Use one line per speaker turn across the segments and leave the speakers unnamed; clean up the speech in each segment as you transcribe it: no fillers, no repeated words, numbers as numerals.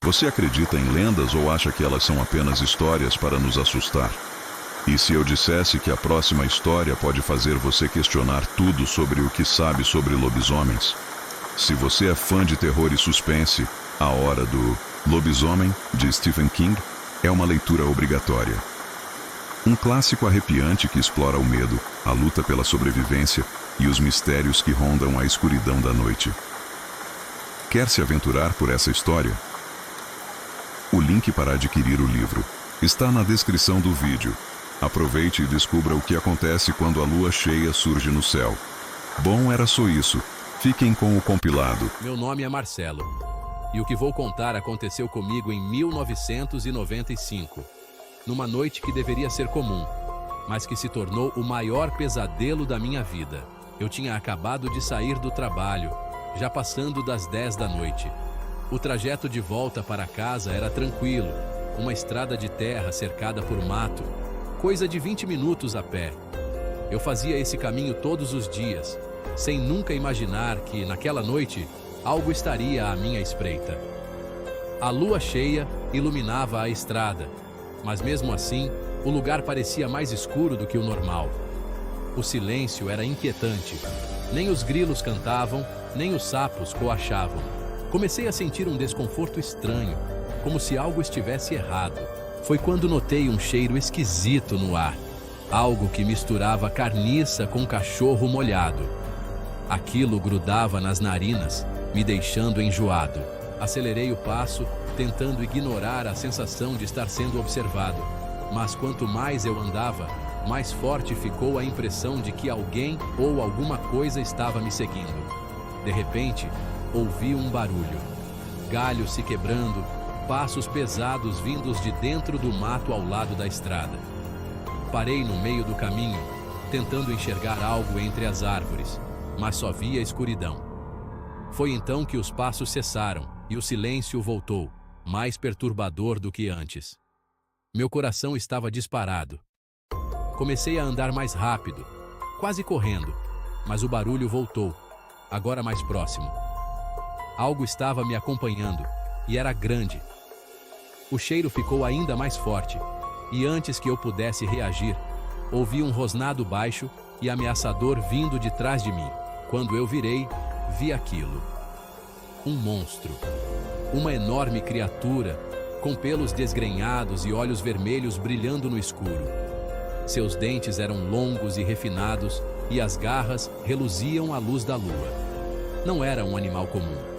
Você acredita em lendas ou acha que elas são apenas histórias para nos assustar? E se eu dissesse que a próxima história pode fazer você questionar tudo sobre o que sabe sobre lobisomens? Se você é fã de terror e suspense, A Hora do Lobisomem, de Stephen King, é uma leitura obrigatória. Um clássico arrepiante que explora o medo, a luta pela sobrevivência e os mistérios que rondam a escuridão da noite. Quer se aventurar por essa história? O link para adquirir o livro está na descrição do vídeo. Aproveite e descubra o que acontece quando a lua cheia surge no céu. Bom, era só isso. Fiquem com o compilado.
Meu nome é Marcelo, e o que vou contar aconteceu comigo em 1995, numa noite que deveria ser comum, mas que se tornou o maior pesadelo da minha vida. Eu tinha acabado de sair do trabalho, já passando das 10 da noite. O trajeto de volta para casa era tranquilo, uma estrada de terra cercada por mato, coisa de 20 minutos a pé. Eu fazia esse caminho todos os dias, sem nunca imaginar que, naquela noite, algo estaria à minha espreita. A lua cheia iluminava a estrada, mas mesmo assim, o lugar parecia mais escuro do que o normal. O silêncio era inquietante. Nem os grilos cantavam, nem os sapos coachavam. Comecei a sentir um desconforto estranho, como se algo estivesse errado. Foi quando notei um cheiro esquisito no ar, algo que misturava carniça com cachorro molhado. Aquilo grudava nas narinas, me deixando enjoado. Acelerei o passo, tentando ignorar a sensação de estar sendo observado. Mas quanto mais eu andava, mais forte ficou a impressão de que alguém ou alguma coisa estava me seguindo. De repente, ouvi um barulho. Galhos se quebrando, passos pesados vindos de dentro do mato ao lado da estrada. Parei no meio do caminho, tentando enxergar algo entre as árvores, mas só via escuridão. Foi então que os passos cessaram e o silêncio voltou, mais perturbador do que antes. Meu coração estava disparado. Comecei a andar mais rápido, quase correndo, mas o barulho voltou, agora mais próximo. Algo estava me acompanhando, e era grande. O cheiro ficou ainda mais forte, e antes que eu pudesse reagir, ouvi um rosnado baixo e ameaçador vindo de trás de mim. Quando eu virei, vi aquilo. Um monstro. Uma enorme criatura, com pelos desgrenhados e olhos vermelhos brilhando no escuro. Seus dentes eram longos e refinados, e as garras reluziam à luz da lua. Não era um animal comum.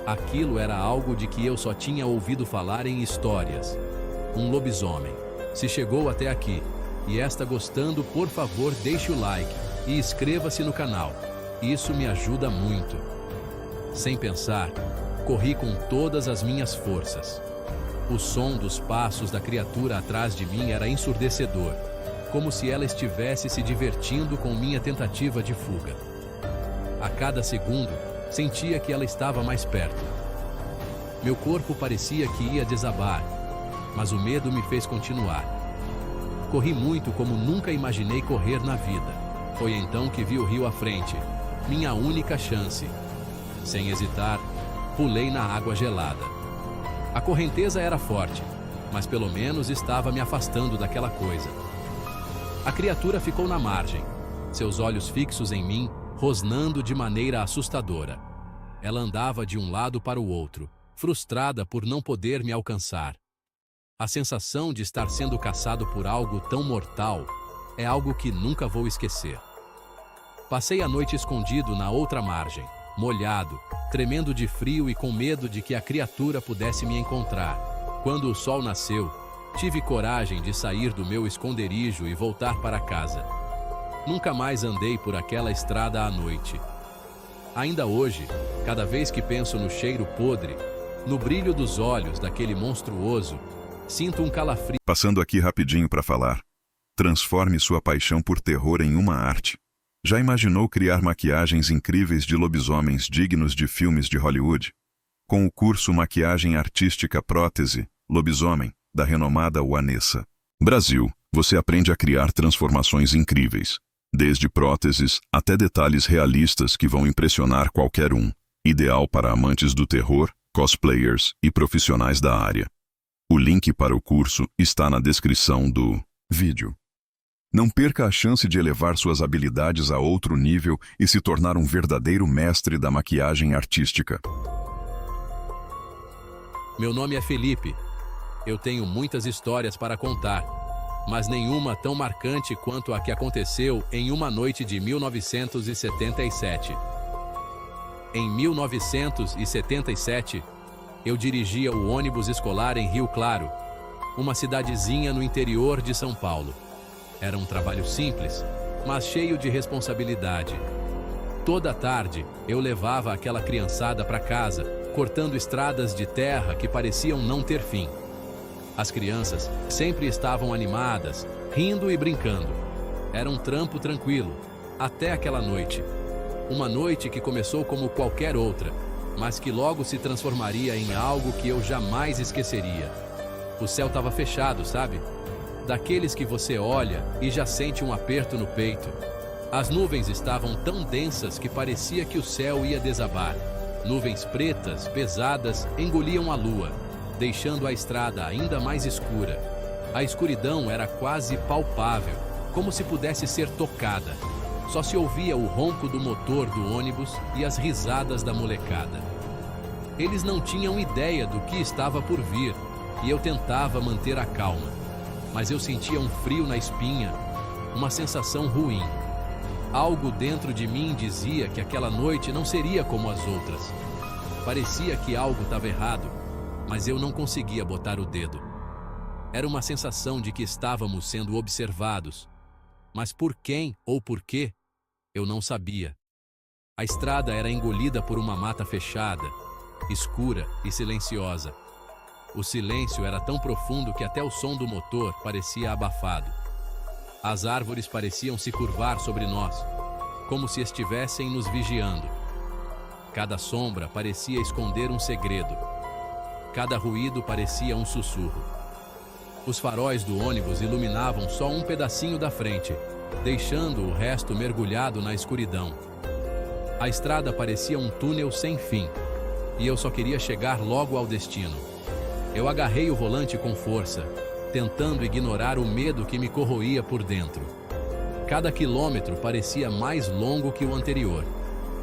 Aquilo era algo de que eu só tinha ouvido falar em histórias. Um lobisomem. Se chegou até aqui e está gostando, por favor, deixe o like e inscreva-se no canal. Isso me ajuda muito. Sem pensar, corri com todas as minhas forças. O som dos passos da criatura atrás de mim era ensurdecedor, como se ela estivesse se divertindo com minha tentativa de fuga. A cada segundo, sentia que ela estava mais perto. Meu corpo parecia que ia desabar, mas o medo me fez continuar. Corri muito como nunca imaginei correr na vida. Foi então que vi o rio à frente, minha única chance. Sem hesitar, pulei na água gelada. A correnteza era forte, mas pelo menos estava me afastando daquela coisa. A criatura ficou na margem, seus olhos fixos em mim, rosnando de maneira assustadora. Ela andava de um lado para o outro, frustrada por não poder me alcançar. A sensação de estar sendo caçado por algo tão mortal é algo que nunca vou esquecer. Passei a noite escondido na outra margem, molhado, tremendo de frio e com medo de que a criatura pudesse me encontrar. Quando o sol nasceu, tive coragem de sair do meu esconderijo e voltar para casa. Nunca mais andei por aquela estrada à noite. Ainda hoje, cada vez que penso no cheiro podre, no brilho dos olhos daquele monstruoso, sinto um calafrio.
Passando aqui rapidinho para falar. Transforme sua paixão por terror em uma arte. Já imaginou criar maquiagens incríveis de lobisomens dignos de filmes de Hollywood? Com o curso Maquiagem Artística Prótese, Lobisomem, da renomada Vanessa Brasil, você aprende a criar transformações incríveis, desde próteses até detalhes realistas que vão impressionar qualquer um. Ideal para amantes do terror cosplayers e profissionais da área. O link para o curso está na descrição do vídeo. Não perca a chance de elevar suas habilidades a outro nível e se tornar um verdadeiro mestre da maquiagem artística.
Meu nome é Felipe. Eu tenho muitas histórias para contar, mas nenhuma tão marcante quanto a que aconteceu em uma noite de 1977. Em 1977, eu dirigia o ônibus escolar em Rio Claro, uma cidadezinha no interior de São Paulo. Era um trabalho simples, mas cheio de responsabilidade. Toda tarde, eu levava aquela criançada para casa, cortando estradas de terra que pareciam não ter fim. As crianças sempre estavam animadas, rindo e brincando. Era um trampo tranquilo, até aquela noite. Uma noite que começou como qualquer outra, mas que logo se transformaria em algo que eu jamais esqueceria. O céu estava fechado, sabe? Daqueles que você olha e já sente um aperto no peito. As nuvens estavam tão densas que parecia que o céu ia desabar. Nuvens pretas, pesadas, engoliam a lua, deixando a estrada ainda mais escura. A escuridão era quase palpável, como se pudesse ser tocada. Só se ouvia o ronco do motor do ônibus e as risadas da molecada. Eles não tinham ideia do que estava por vir, e eu tentava manter a calma. Mas eu sentia um frio na espinha, uma sensação ruim. Algo dentro de mim dizia que aquela noite não seria como as outras. Parecia que algo estava errado, mas eu não conseguia botar o dedo. Era uma sensação de que estávamos sendo observados. Mas por quem ou por quê? Eu não sabia. A estrada era engolida por uma mata fechada, escura e silenciosa. O silêncio era tão profundo que até o som do motor parecia abafado. As árvores pareciam se curvar sobre nós, como se estivessem nos vigiando. Cada sombra parecia esconder um segredo. Cada ruído parecia um sussurro. Os faróis do ônibus iluminavam só um pedacinho da frente, deixando o resto mergulhado na escuridão. A estrada parecia um túnel sem fim, e eu só queria chegar logo ao destino. Eu agarrei o volante com força, tentando ignorar o medo que me corroía por dentro. Cada quilômetro parecia mais longo que o anterior,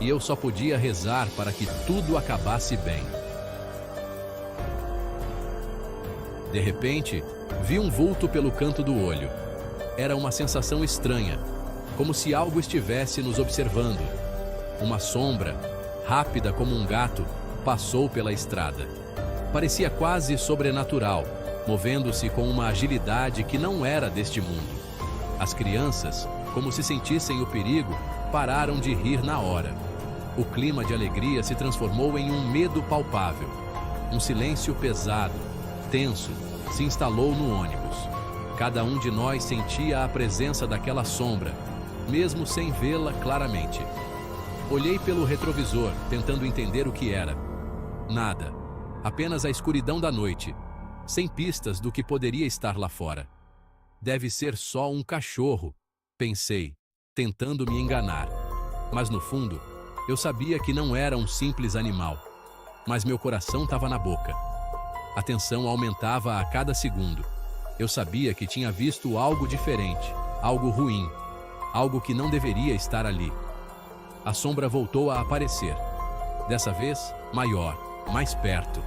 e eu só podia rezar para que tudo acabasse bem. De repente, vi um vulto pelo canto do olho. Era uma sensação estranha, como se algo estivesse nos observando. Uma sombra, rápida como um gato, passou pela estrada. Parecia quase sobrenatural, movendo-se com uma agilidade que não era deste mundo. As crianças, como se sentissem o perigo, pararam de rir na hora. O clima de alegria se transformou em um medo palpável. Um silêncio pesado, tenso, se instalou no ônibus. Cada um de nós sentia a presença daquela sombra, mesmo sem vê-la claramente. Olhei pelo retrovisor, tentando entender o que era. Nada. Apenas a escuridão da noite, sem pistas do que poderia estar lá fora. Deve ser só um cachorro, pensei, tentando me enganar. Mas no fundo, eu sabia que não era um simples animal. Mas meu coração estava na boca. A tensão aumentava a cada segundo. Eu sabia que tinha visto algo diferente, algo ruim, algo que não deveria estar ali. A sombra voltou a aparecer. Dessa vez, maior, mais perto.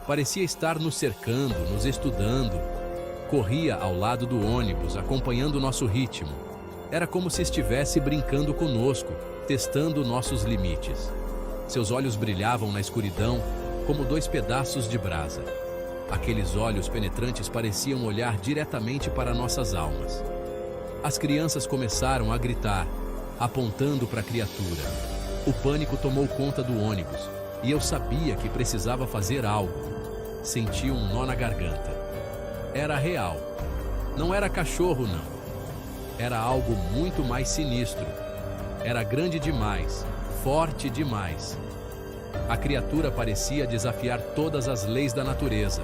Parecia estar nos cercando, nos estudando. Corria ao lado do ônibus, acompanhando nosso ritmo. Era como se estivesse brincando conosco, testando nossos limites. Seus olhos brilhavam na escuridão, como dois pedaços de brasa. Aqueles olhos penetrantes pareciam olhar diretamente para nossas almas. As crianças começaram a gritar, apontando para a criatura. O pânico tomou conta do ônibus, e eu sabia que precisava fazer algo. Senti um nó na garganta. Era real. Não era cachorro, não. Era algo muito mais sinistro. Era grande demais, forte demais. A criatura parecia desafiar todas as leis da natureza.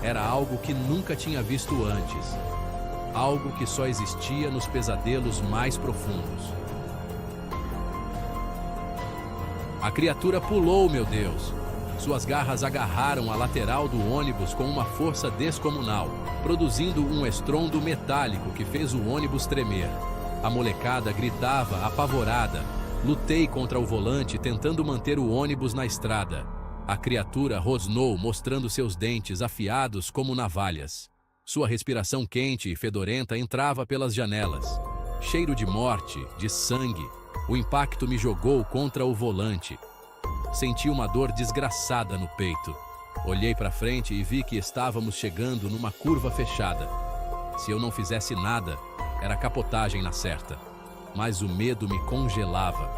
Era algo que nunca tinha visto antes. Algo que só existia nos pesadelos mais profundos. A criatura pulou, meu Deus. Suas garras agarraram a lateral do ônibus com uma força descomunal, produzindo um estrondo metálico que fez o ônibus tremer. A molecada gritava, apavorada. Lutei contra o volante, tentando manter o ônibus na estrada. A criatura rosnou, mostrando seus dentes afiados como navalhas. Sua respiração quente e fedorenta entrava pelas janelas. Cheiro de morte, de sangue. O impacto me jogou contra o volante. Senti uma dor desgraçada no peito. Olhei para frente e vi que estávamos chegando numa curva fechada. Se eu não fizesse nada, era capotagem na certa. Mas o medo me congelava.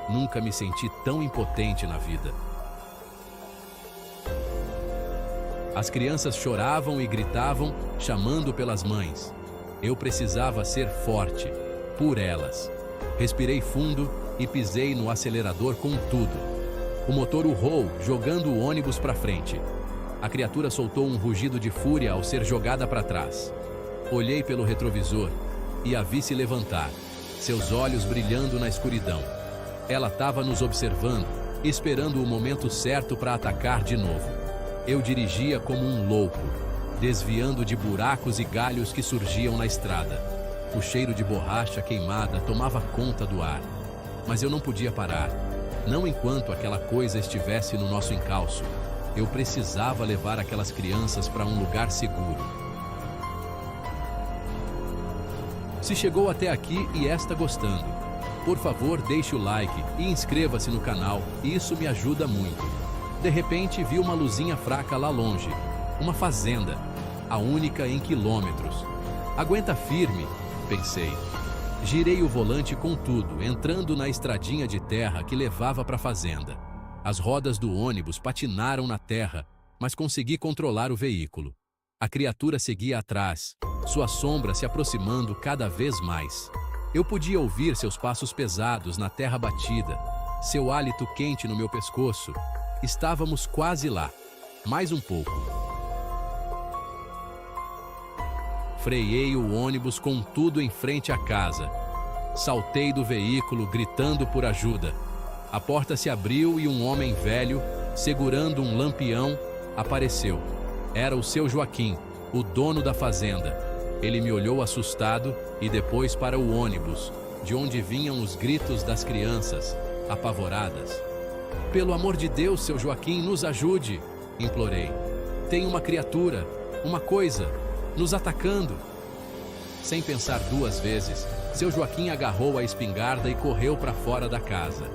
Nunca me senti tão impotente na vida. As crianças choravam e gritavam, chamando pelas mães. Eu precisava ser forte, por elas. Respirei fundo e pisei no acelerador com tudo. O motor urrou, jogando o ônibus para frente. A criatura soltou um rugido de fúria ao ser jogada para trás. Olhei pelo retrovisor e a vi se levantar, seus olhos brilhando na escuridão. Ela estava nos observando, esperando o momento certo para atacar de novo. Eu dirigia como um louco, desviando de buracos e galhos que surgiam na estrada. O cheiro de borracha queimada tomava conta do ar. Mas eu não podia parar. Não enquanto aquela coisa estivesse no nosso encalço. Eu precisava levar aquelas crianças para um lugar seguro. Se chegou até aqui e está gostando, por favor deixe o like e inscreva-se no canal, isso me ajuda muito. De repente vi uma luzinha fraca lá longe, uma fazenda, a única em quilômetros. Aguenta firme, pensei. Girei o volante com tudo, entrando na estradinha de terra que levava para a fazenda. As rodas do ônibus patinaram na terra, mas consegui controlar o veículo. A criatura seguia atrás, sua sombra se aproximando cada vez mais. Eu podia ouvir seus passos pesados na terra batida, seu hálito quente no meu pescoço. Estávamos quase lá, mais um pouco. Freiei o ônibus com tudo em frente à casa. Saltei do veículo, gritando por ajuda. A porta se abriu e um homem velho, segurando um lampião, apareceu. Era o seu Joaquim, o dono da fazenda. Ele me olhou assustado e depois para o ônibus, de onde vinham os gritos das crianças, apavoradas. Pelo amor de Deus, seu Joaquim, nos ajude, implorei. Tem uma criatura, uma coisa, nos atacando. Sem pensar duas vezes, seu Joaquim agarrou a espingarda e correu para fora da casa.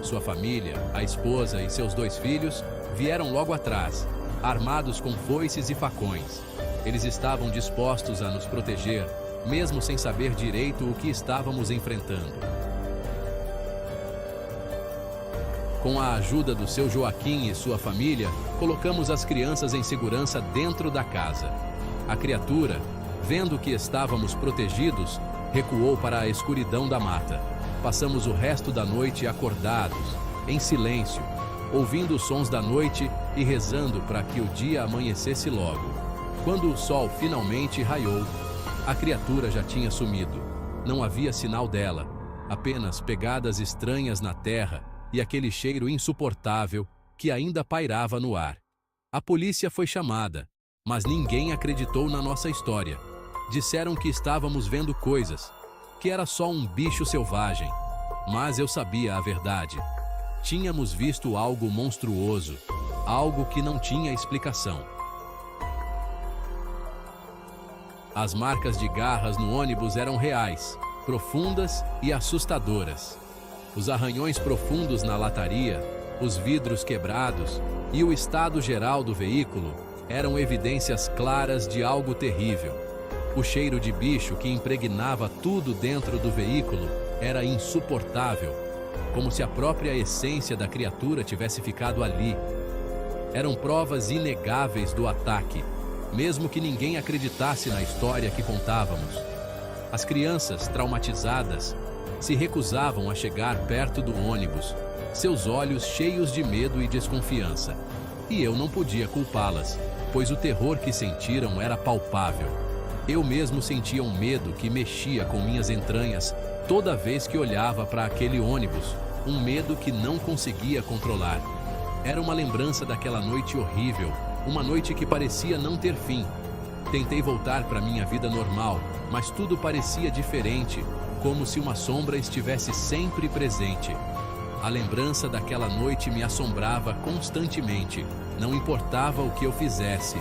Sua família, a esposa e seus 2 filhos vieram logo atrás, armados com foices e facões. Eles estavam dispostos a nos proteger, mesmo sem saber direito o que estávamos enfrentando. Com a ajuda do seu Joaquim e sua família, colocamos as crianças em segurança dentro da casa. A criatura, vendo que estávamos protegidos, recuou para a escuridão da mata. Passamos o resto da noite acordados, em silêncio, ouvindo os sons da noite e rezando para que o dia amanhecesse logo. Quando o sol finalmente raiou, a criatura já tinha sumido. Não havia sinal dela, apenas pegadas estranhas na terra e aquele cheiro insuportável que ainda pairava no ar. A polícia foi chamada, mas ninguém acreditou na nossa história. Disseram que estávamos vendo coisas, que era só um bicho selvagem. Mas eu sabia a verdade. Tínhamos visto algo monstruoso, algo que não tinha explicação. As marcas de garras no ônibus eram reais, profundas e assustadoras. Os arranhões profundos na lataria, os vidros quebrados e o estado geral do veículo eram evidências claras de algo terrível. O cheiro de bicho que impregnava tudo dentro do veículo era insuportável, como se a própria essência da criatura tivesse ficado ali. Eram provas inegáveis do ataque, mesmo que ninguém acreditasse na história que contávamos. As crianças, traumatizadas, se recusavam a chegar perto do ônibus, seus olhos cheios de medo e desconfiança. E eu não podia culpá-las, pois o terror que sentiram era palpável. Eu mesmo sentia um medo que mexia com minhas entranhas toda vez que olhava para aquele ônibus, um medo que não conseguia controlar. Era uma lembrança daquela noite horrível, uma noite que parecia não ter fim. Tentei voltar para minha vida normal, mas tudo parecia diferente, como se uma sombra estivesse sempre presente. A lembrança daquela noite me assombrava constantemente, não importava o que eu fizesse.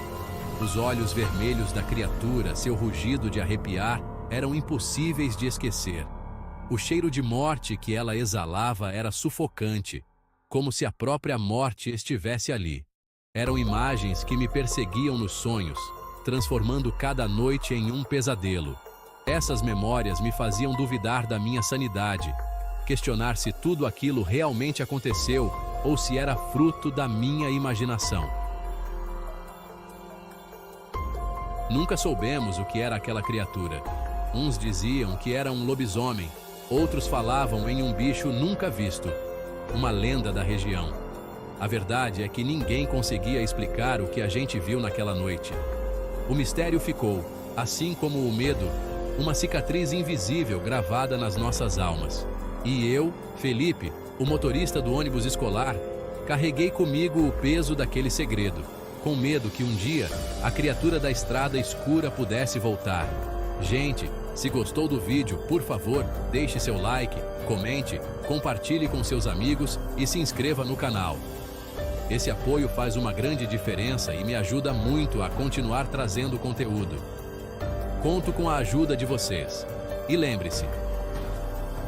Os olhos vermelhos da criatura, seu rugido de arrepiar, eram impossíveis de esquecer. O cheiro de morte que ela exalava era sufocante, como se a própria morte estivesse ali. Eram imagens que me perseguiam nos sonhos, transformando cada noite em um pesadelo. Essas memórias me faziam duvidar da minha sanidade, questionar se tudo aquilo realmente aconteceu ou se era fruto da minha imaginação. Nunca soubemos o que era aquela criatura. Uns diziam que era um lobisomem, outros falavam em um bicho nunca visto, uma lenda da região. A verdade é que ninguém conseguia explicar o que a gente viu naquela noite. O mistério ficou, assim como o medo, uma cicatriz invisível gravada nas nossas almas. E eu, Felipe, o motorista do ônibus escolar, carreguei comigo o peso daquele segredo, com medo que um dia a criatura da estrada escura pudesse voltar. Gente, se gostou do vídeo, por favor, deixe seu like, comente, compartilhe com seus amigos e se inscreva no canal. Esse apoio faz uma grande diferença e me ajuda muito a continuar trazendo conteúdo. Conto com a ajuda de vocês. E lembre-se,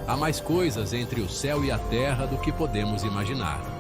há mais coisas entre o céu e a terra do que podemos imaginar.